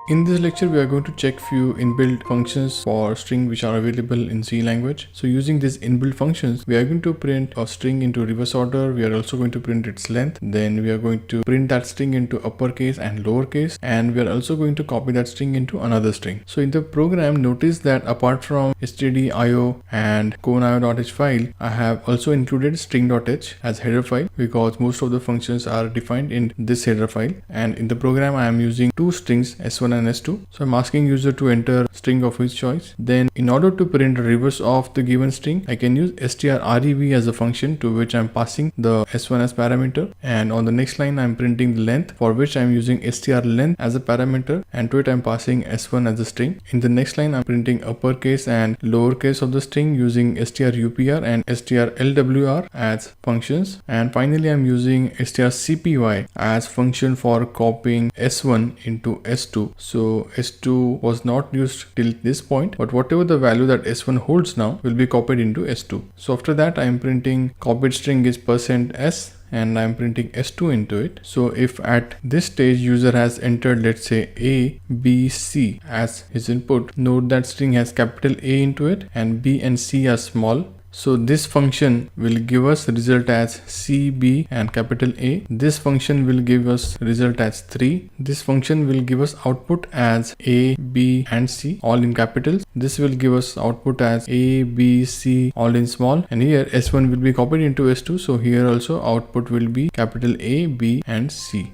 In this lecture, we are going to check few inbuilt functions for string which are available in C language. So using these inbuilt functions, we are going to print a string into reverse order. We are also going to print its length. Then we are going to print that string into uppercase and lowercase. And we are also going to copy that string into another string. So in the program, notice that apart from stdio and konio.h file, I have also included string.h as header file because most of the functions are defined in this header file. And in the program, I am using two strings s1 and s2. So I'm asking user to enter string of his choice. Then in order to print reverse of the given string, I can use strrev as a function to which I'm passing the s1 as parameter. And on the next line, I'm printing the length, for which I'm using strlength as a parameter, and to it I'm passing s1 as a string. In the next line, I'm printing uppercase and lowercase of the string using strupr and strlwr as functions. And finally, I'm using strcpy as function for copying s1 into s2. So s2 was not used till this point, but whatever the value that s1 holds now will be copied into s2. So after that, I am printing copied string is %s and I'm printing s2 into it. So if at this stage user has entered, let's say a, b, c as his input, note that string has capital A into it and b and c are small. So this function will give us result as C, B and capital A. This function will give us result as 3. This function will give us output as A, B and C all in capitals. This will give us output as A, B, C all in small. And here S1 will be copied into S2. So here also output will be capital A, B and C.